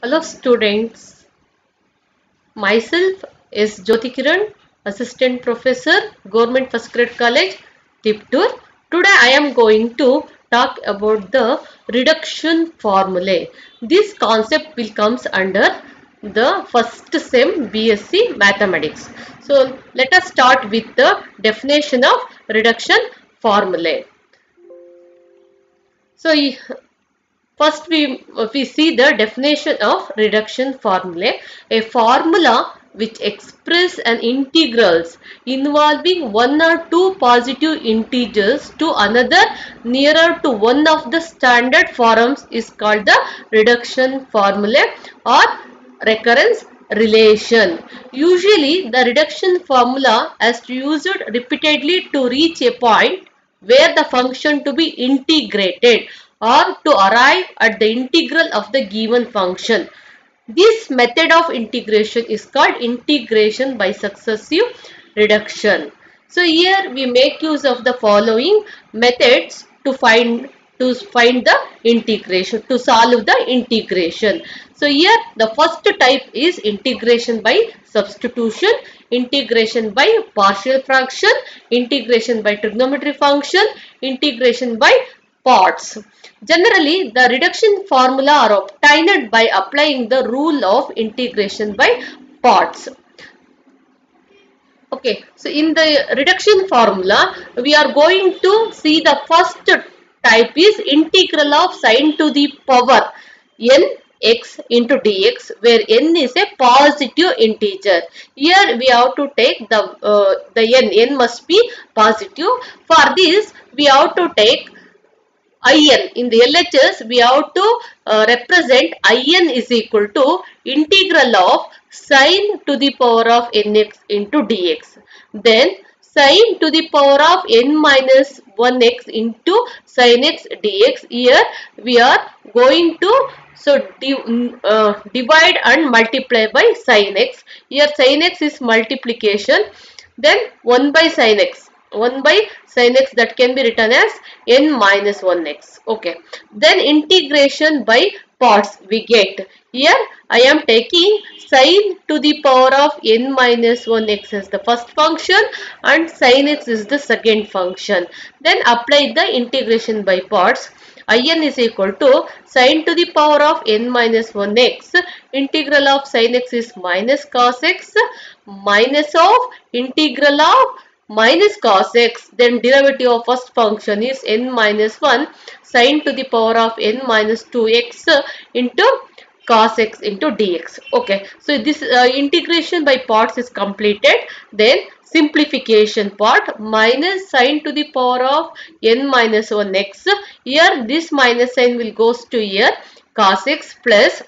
Hello students, myself is Jyoti Kiran, Assistant Professor, Government First Grade College, Tiptur. Today I am going to talk about the reduction formulae. This concept will comes under the first sem BSc Mathematics. So let us start with the definition of reduction formulae. So first, we see the definition of reduction formula. A formula which express an integrals involving one or two positive integers to another nearer to one of the standard forms is called the reduction formula or recurrence relation. Usually, the reduction formula is used repeatedly to reach a point where the function to be integrated or to arrive at the integral of the given function. This method of integration is called integration by successive reduction. So here we make use of the following methods to find the integration, to solve the integration. So here the first type is integration by substitution, integration by partial fraction, integration by trigonometry function, integration by parts. Generally, the reduction formula are obtained by applying the rule of integration by parts. Okay, so in the reduction formula, we are going to see the first type is integral of sine to the power n x into dx, where n is a positive integer. Here we have to take the n must be positive. For this, we have to take in. In the LHS, we have to represent in is equal to integral of sine to the power of nx into dx. Then sine to the power of n minus 1x into sin x dx. Here we are going to divide and multiply by sin x. Here sin x is multiplication. Then 1 by sin x. 1 by sin x, that can be written as n minus 1x. Okay. Then integration by parts we get. Here I am taking sin to the power of n minus 1x as the first function and sin x is the second function. Then apply the integration by parts. In is equal to sin to the power of n minus 1x. Integral of sin x is minus cos x minus of integral of minus cos x, then derivative of first function is n minus 1 sine to the power of n minus 2x into cos x into dx. Okay, so this integration by parts is completed. Then simplification part, minus sine to the power of n minus 1x. Here this minus sign will goes to here, cos x plus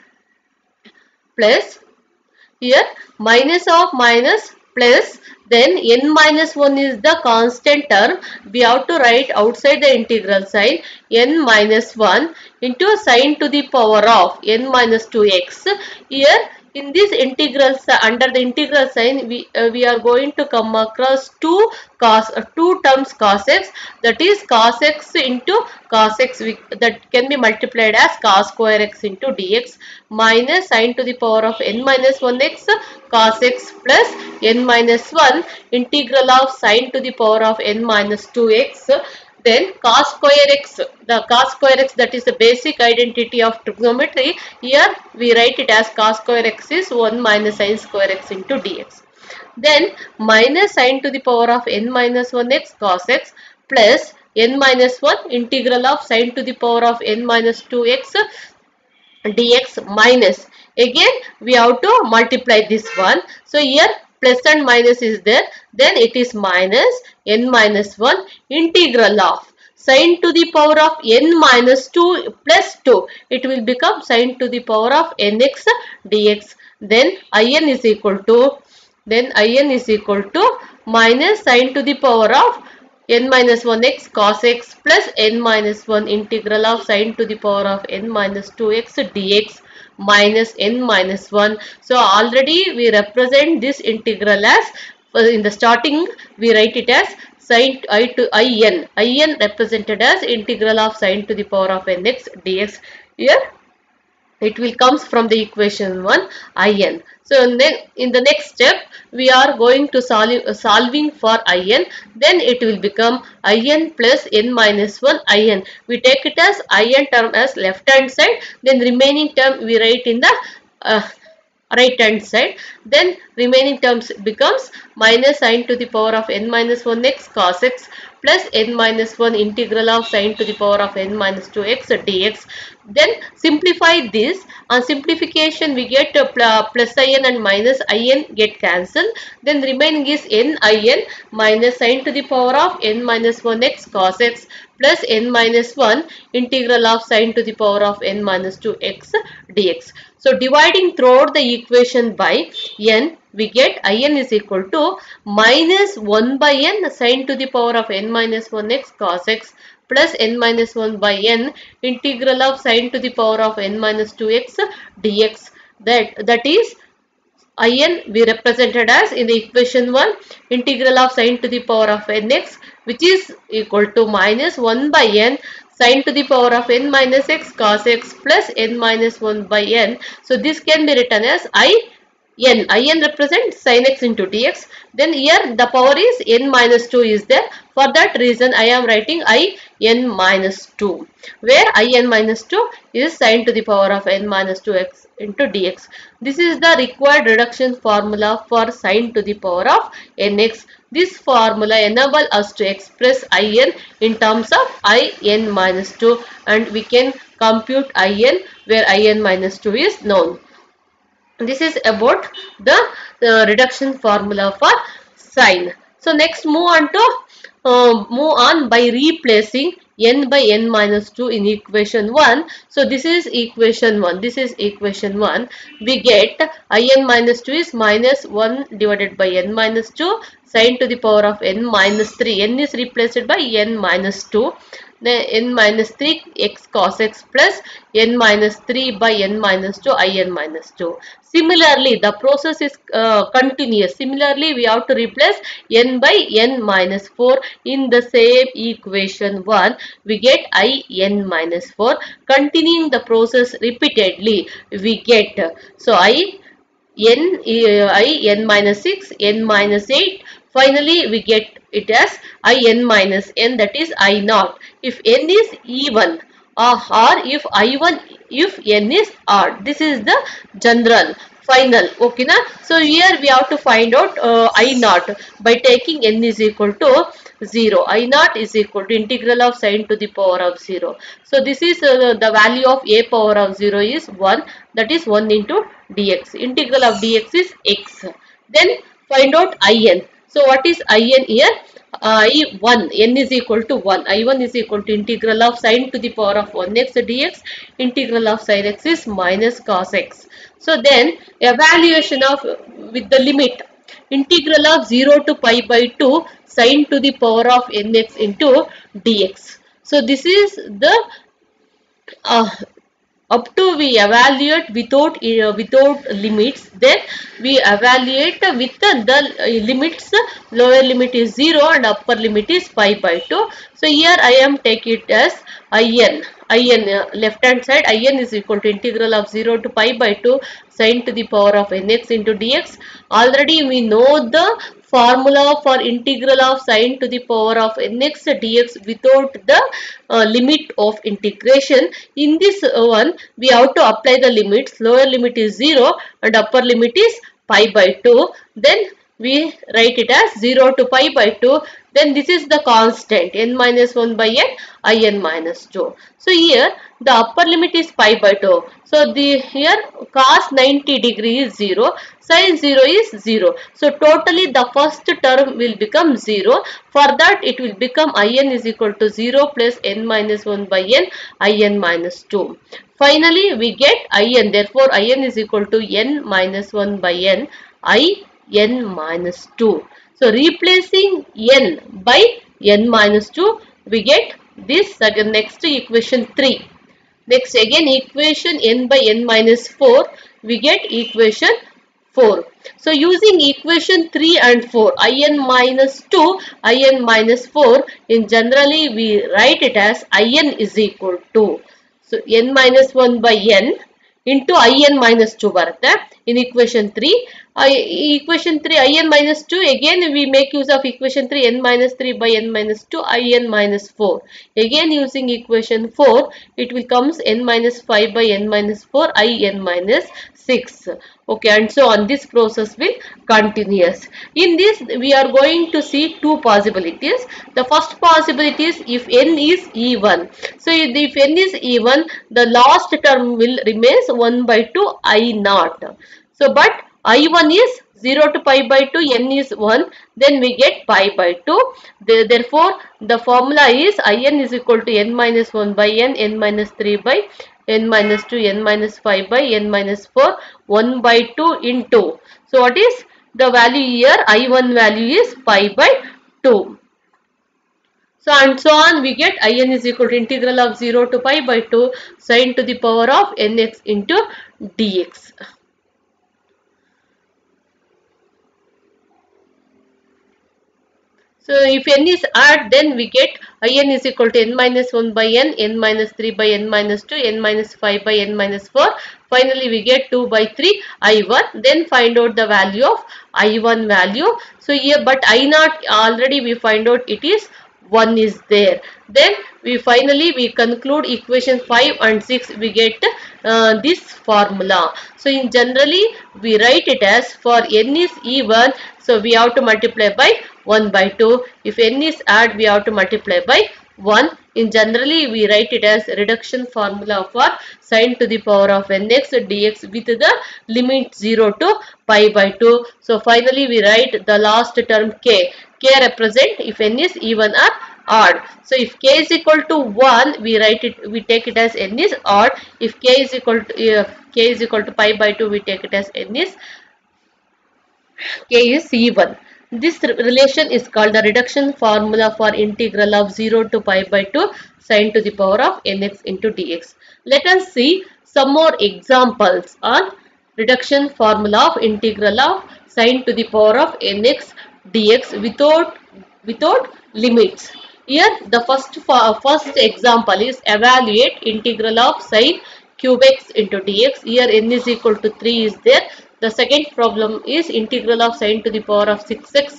here minus of minus plus, then n minus 1 is the constant term. We have to write outside the integral sign n minus 1 into sine to the power of n minus 2x. Here in this integral, under the integral sign, we are going to come across two terms cos x, that is cos x into cos x, that can be multiplied as cos square x into dx, minus sine to the power of n minus 1x cos x plus n minus 1 integral of sine to the power of n minus 2x. Then cos square x, the cos square x, that is the basic identity of trigonometry. Here we write it as cos square x is 1 minus sin square x into dx. Then minus sine to the power of n minus 1x cos x plus n minus 1 integral of sine to the power of n minus 2x dx minus. Again we have to multiply this one. So here plus and minus is there, then it is minus n minus 1 integral of sine to the power of n minus 2 plus 2. It will become sine to the power of nx dx. Then in is equal to minus sine to the power of n minus 1x cos x plus n minus 1 integral of sine to the power of n minus 2x dx minus n minus 1. So already we represent this integral as, in the starting we write it as sine I to in represented as integral of sine to the power of nx dx. Here it will comes from the equation 1 in. So then in the next step we are going to solving for in, then it will become in plus n minus 1 in. We take it as in term as left hand side, then remaining term we write in the right hand side, then remaining terms becomes minus sine to the power of n minus 1 x cos x plus n minus 1 integral of sine to the power of n minus 2 x dx. Then simplify this. On simplification we get plus in and minus in get cancelled, then remaining is n in minus sine to the power of n minus 1 x cos x plus n minus 1 integral of sine to the power of n minus 2 x dx. So dividing throughout the equation by n, we get in is equal to minus 1 by n sine to the power of n minus 1 x cos x plus n minus 1 by n integral of sine to the power of n minus 2 x dx. That is in we represented as in the equation 1 integral of sine to the power of nx, which is equal to minus 1 by n sine to the power of n minus x cos x plus n minus 1 by n. So this can be written as in represents sin x into dx. Then here the power is n minus 2 is there. For that reason I am writing in minus 2, where in minus 2 is sin to the power of n minus 2x into dx. This is the required reduction formula for sin to the power of nx. This formula enables us to express in terms of in minus 2, and we can compute in where in minus 2 is known. This is about the reduction formula for sine. So next move on by replacing n by n minus 2 in equation 1. So this is equation 1. This is equation 1. We get in minus 2 is minus 1 divided by n minus 2 sine to the power of n minus 3. N is replaced by n minus 2. Then n minus 3 x cos x plus n minus 3 by n minus 2 in minus 2. Similarly, the process is continuous. Similarly, we have to replace n by n minus 4 in the same equation 1. We get in minus 4. Continuing the process repeatedly, we get n minus 6, n minus 8. Finally, we get it as in minus n, that is I naught. If n is even or if n is odd. This is the general final. Okay na? So here we have to find out I naught by taking n is equal to 0. I naught is equal to integral of sine to the power of 0. So this is the value of a power of 0 is 1, that is 1 into dx. Integral of dx is x. Then find out in. So what is in here? I1, n is equal to 1. I1 is equal to integral of sine to the power of 1x dx. Integral of sine x is minus cos x. So then evaluation of with the limit integral of 0 to pi by 2 sine to the power of nx into dx. So this is the up to we evaluate without limits, then we evaluate with the limits. Lower limit is 0 and upper limit is pi by 2. So here I am take it as in left hand side. In is equal to integral of 0 to pi by 2 sine to the power of nx into dx. Already we know the formula for integral of sine to the power of nx dx without the limit of integration. In this one we have to apply the limits. Lower limit is 0 and upper limit is pi by 2. Then we write it as 0 to pi by 2. Then this is the constant n minus 1 by n in minus 2. So here the upper limit is pi by 2. So here cos 90 degree is 0. Sin 0 is 0. So totally the first term will become 0. For that it will become in is equal to 0 plus n minus 1 by n in minus 2. Finally we get in. Therefore in is equal to n minus 1 by n in minus 2. So replacing n by n minus 2, we get this next equation 3. Next again equation n by n minus 4, we get equation 4. So using equation 3 and 4, in minus 2, in minus 4, in generally we write it as in is equal to, so n minus 1 by n into in minus 2 ಬರುತ್ತೆ in equation 3. Equation 3 in minus 2, again we make use of equation 3 n minus 3 by n minus 2 in minus 4. Again using equation 4, it will comes n minus 5 by n minus 4 in minus 6. Okay, and so on, this process will continuous. In this we are going to see two possibilities. The first possibility is if n is even. So if n is even, the last term will remains 1 by 2 I naught. So but I1 is 0 to pi by 2, n is 1, then we get pi by 2. Therefore, the formula is in is equal to n minus 1 by n minus 3 by n minus 2, n minus 5 by n minus 4, 1 by 2 into. So what is the value here? I1 value is pi by 2. So and so on, we get in is equal to integral of 0 to pi by 2 sine to the power of nx into dx. So if n is odd, then we get in is equal to n minus 1 by n minus 3 by n minus 2, n minus 5 by n minus 4. Finally, we get 2 by 3 I1. Then find out the value of I1 value. So here, but I naught already we find out it is 1 is there. Then we finally we conclude equation 5 and 6, we get this formula. So in generally we write it as for n is even, so we have to multiply by 1 by 2. If n is odd, we have to multiply by 1. In generally we write it as reduction formula for sine to the power of nx dx with the limit 0 to pi by 2. So finally we write the last term k. K represent if n is even or odd. So if k is equal to 1, we take it as n is odd. If k is equal to pi by 2, we take it as n is k is even. This relation is called the reduction formula for integral of 0 to pi by 2 sine to the power of nx into dx. Let us see some more examples on reduction formula of integral of sine to the power of nx dx without limits. Here the first example is evaluate integral of sine cube x into dx. Here n is equal to 3 is there. The second problem is integral of sine to the power of 6x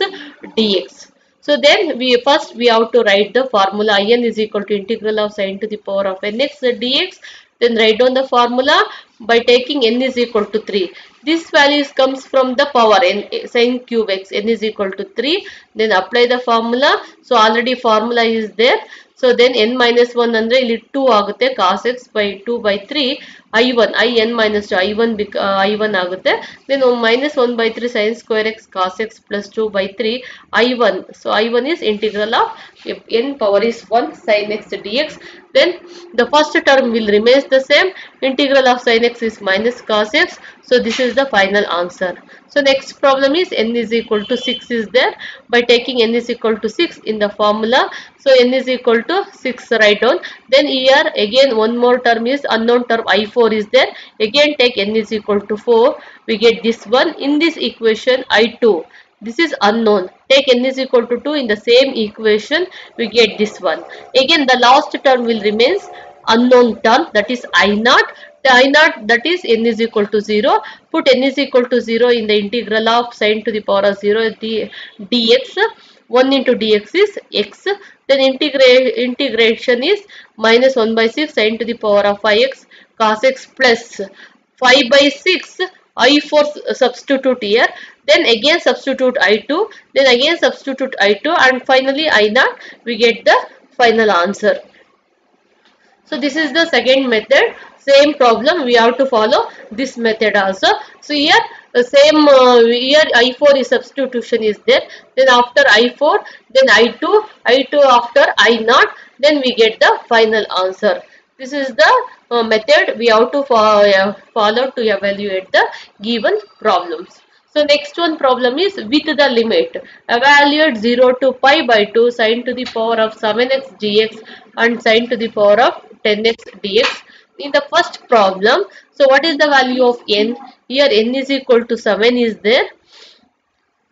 dx. So then we have to write the formula in is equal to integral of sine to the power of nx dx. Then write down the formula by taking n is equal to 3. This value comes from the power n sine cube x, n is equal to 3. Then apply the formula. So already formula is there. So then n minus 1 andre ಇಲ್ಲಿ 2 ಆಗುತ್ತೆ cos x by 2 by 3 I1 in minus 2 I1 ಆಗುತ್ತೆ. Then minus 1 by 3 sin square x cos x plus 2 by 3 I1. So I1 is integral of n power is 1 sin x dx. Then the first term will remain the same. Integral of sin x is minus cos x. So this is the final answer. So next problem is n is equal to 6 is there. By taking n is equal to 6 in the formula, so n is equal to 6 write down. Then here again one more term is unknown term I4 is there. Again take n is equal to 4. We get this one. In this equation I2. This is unknown. Take n is equal to 2 in the same equation. We get this one. Again the last term will remains unknown term, that is I0. The I0 that is n is equal to 0. Put n is equal to 0 in the integral of sine to the power of 0 dx. 1 into dx is x. Then integration is minus 1 by 6 sine to the power of 5x cos x plus 5 by 6 I4 substitute here. Then again substitute I2. Then again substitute I2 and finally I0. We get the final answer. So this is the second method. Same problem we have to follow this method also. So here same here I4 is substitution is there. Then after I4, then I2 after I0. Then we get the final answer. This is the method we have to follow to evaluate the given problems. So next one problem is with the limit. Evaluate 0 to pi by 2 sine to the power of 7x dx and sine to the power of 10x dx. In the first problem, so what is the value of n? Here n is equal to 7 is there.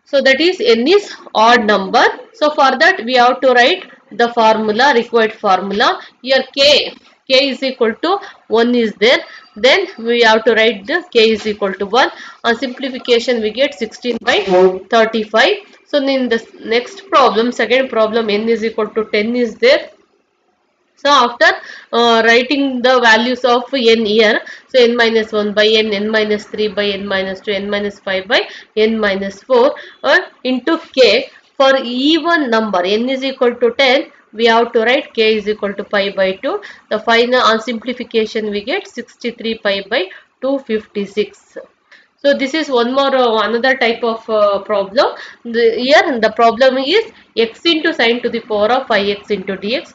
So that is n is odd number. So for that we have to write the formula, required formula. Here k is equal to 1 is there. then we have to write the k is equal to 1. On simplification we get 16 by 35. So in the next problem, second problem, n is equal to 10 is there. So after writing the values of n here, so n minus 1 by n, n minus 3 by n minus 2, n minus 5 by n minus 4 into k. For even number n is equal to 10, we have to write k is equal to pi by 2. The final on simplification we get 63 pi by 256. So this is one more another type of problem. Here the problem is x into sine to the power of 5x into dx.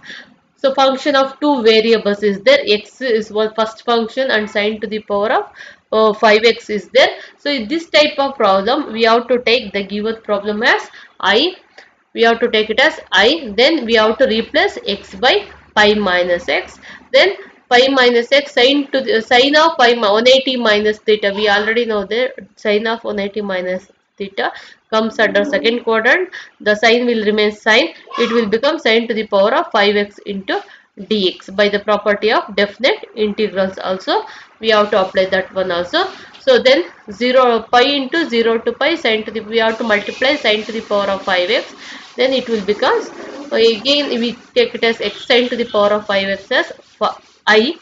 So function of two variables is there. X is one first function and sine to the power of 5x is there. So in this type of problem we have to take the given problem as I. We have to take it as I. Then we have to replace x by pi minus x. Then pi minus x sine to the sine of pi 180 minus theta. We already know the sine of 180 minus theta comes under second quadrant. The sign will remain sine. It will become sine to the power of 5x into dx by the property of definite integrals. Also we have to apply that one also. So then 0 pi into 0 to pi sine to the, we have to multiply sine to the power of 5x. Then it will become again we take it as x sine to the power of 5x as I.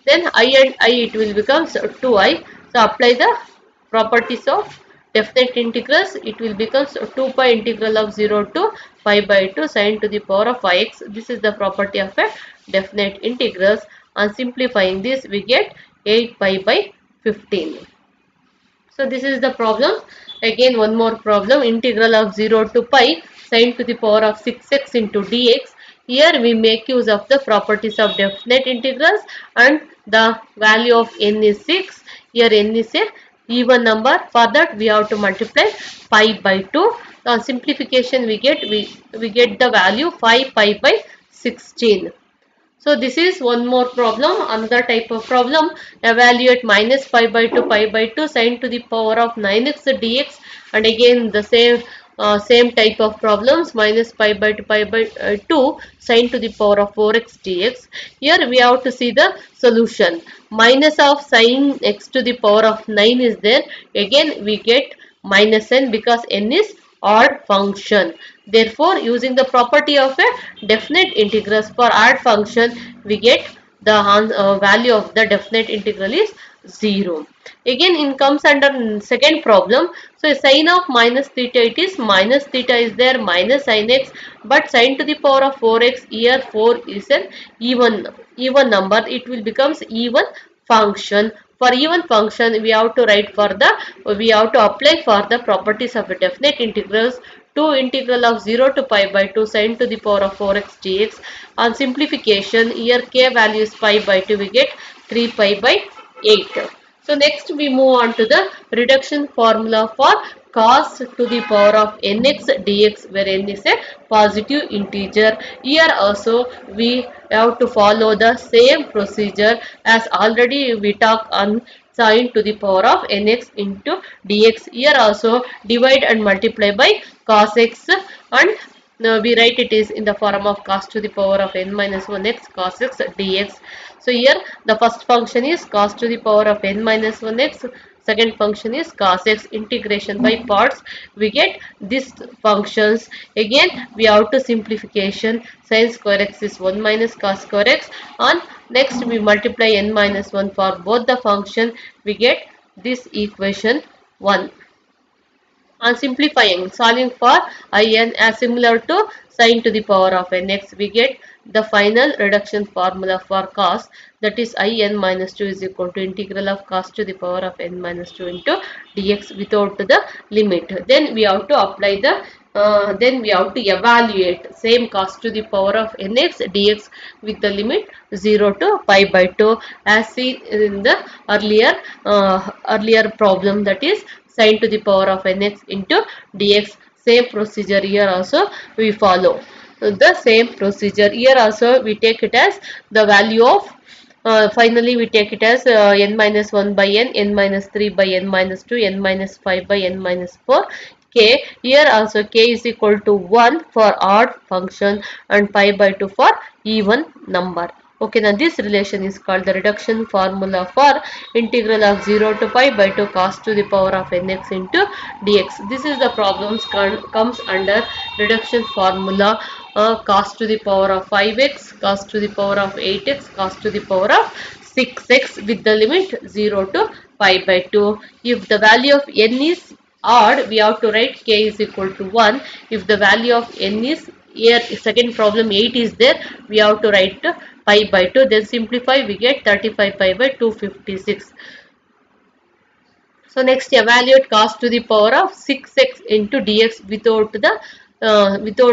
Then I and I it will become 2i. So apply the properties of definite integrals. It will become 2 pi integral of 0 to pi by 2 sine to the power of 5x. This is the property of a definite integrals. On simplifying this we get 8 pi by 15. So this is the problem. Again one more problem, integral of 0 to pi sine to the power of 6x into dx. Here we make use of the properties of definite integrals and the value of n is 6. Here n is a even number. For that we have to multiply pi by 2. On simplification we get the value 5 pi by 16. So this is one more problem, another type of problem. Evaluate minus pi by 2 sine to the power of 9x dx, and again the same type of problems, minus pi by 2 sine to the power of 4x dx. Here we have to see the solution. Minus of sine x to the power of 9 is there. Again we get minus n because n is odd function. Therefore, using the property of a definite integrals for odd function, we get the value of the definite integral is 0. Again, it comes under second problem. So, sine of minus theta, it is minus theta is there, minus sine x, but sine to the power of 4x, here 4 is an even number. It will becomes even function. For even function, we have to apply for the properties of a definite integrals to integral of 0 to pi by 2 sine to the power of 4x dx. On simplification, here k value is pi by 2, we get 3 pi by 8. So next we move on to the reduction formula for cos to the power of nx dx, where n is a positive integer. Here also we have to follow the same procedure as already we talked on sine to the power of nx into dx. Here also divide and multiply by cos x, and we write it is in the form of cos to the power of n minus 1x cos x dx. So here the first function is cos to the power of n minus 1x. Second function is cos x. Integration by parts, we get these functions. Again we have to simplification. Sin square x is 1 minus cos square x, and next we multiply n minus 1 for both the function. We get this equation 1. On simplifying, solving for in as similar to sine to the power of nx, we get the final reduction formula for cos, that is in minus 2 is equal to integral of cos to the power of n minus 2 into dx without the limit. Then we have to apply the then we have to evaluate same cos to the power of nx dx with the limit 0 to pi by 2 as seen in the earlier problem, that is sine to the power of nx into dx. Same procedure here also we follow. The same procedure here also we take it as the value of finally we take it as n minus 1 by n minus 3 by n minus 2, n minus 5 by n minus 4, k. Here also k is equal to 1 for odd function and pi by 2 for even number. Okay, now this relation is called the reduction formula for integral of 0 to pi by 2 cos to the power of nx into dx. This is the problems comes under reduction formula, cos to the power of 5x, cos to the power of 8x, cos to the power of 6x with the limit 0 to pi by 2. If the value of n is odd, we have to write k is equal to 1. If the value of n is, here second problem 8 is there, we have to write pi by 2, then simplify, we get 35 pi by 256. So next, evaluate cos to the power of 6x into dx without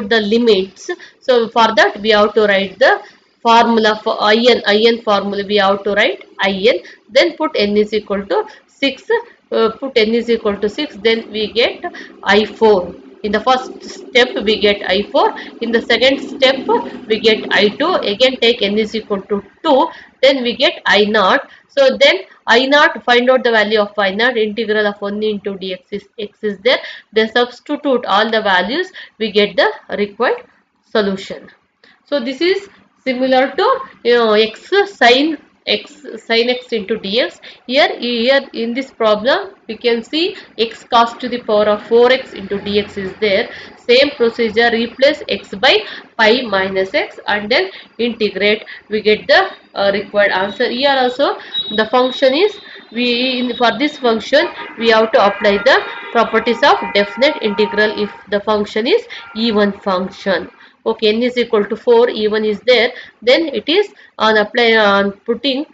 the limits. So for that we have to write the formula for in formula, we have to write in, then put n is equal to 6, put n is equal to 6, then we get I4. In the first step we get I4, in the second step we get I2, again take n is equal to 2, then we get I0. So then I0, find out the value of I0, integral of 1 into dx is x is there, then substitute all the values, we get the required solution. So this is similar to x sin x into dx. Here in this problem we can see x cos to the power of 4x into dx is there. Same procedure, replace x by pi minus x and then integrate, we get the required answer. Here also the function is, for this function we have to apply the properties of definite integral if the function is even function. Okay, n is equal to 4, even is there, then it is on putting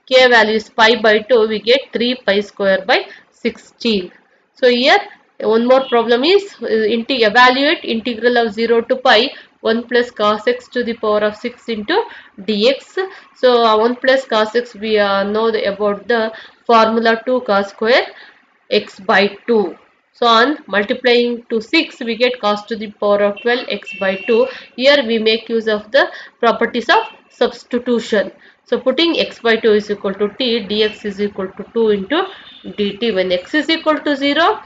k value is pi by 2, we get 3 pi square by 16. So here one more problem is evaluate integral of 0 to pi 1 plus cos x to the power of 6 into dx. So 1 plus cos x, we know about the formula 2 cos square x by 2. So on multiplying to 6, we get cos to the power of 12 x by 2. Here we make use of the properties of substitution. So putting x by 2 is equal to t, dx is equal to 2 into dt. When x is equal to 0,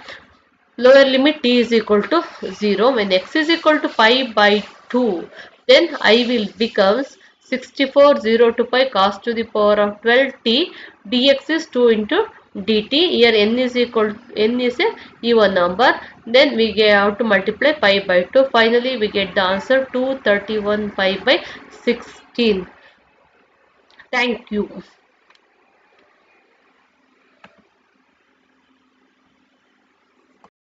lower limit t is equal to 0. When x is equal to pi by 2, then I will becomes 64 0 to pi cos to the power of 12t, dx is 2 into dt. Here n is a even number, then we have to multiply pi by 2. Finally we get the answer 231 pi by 16. Thank you.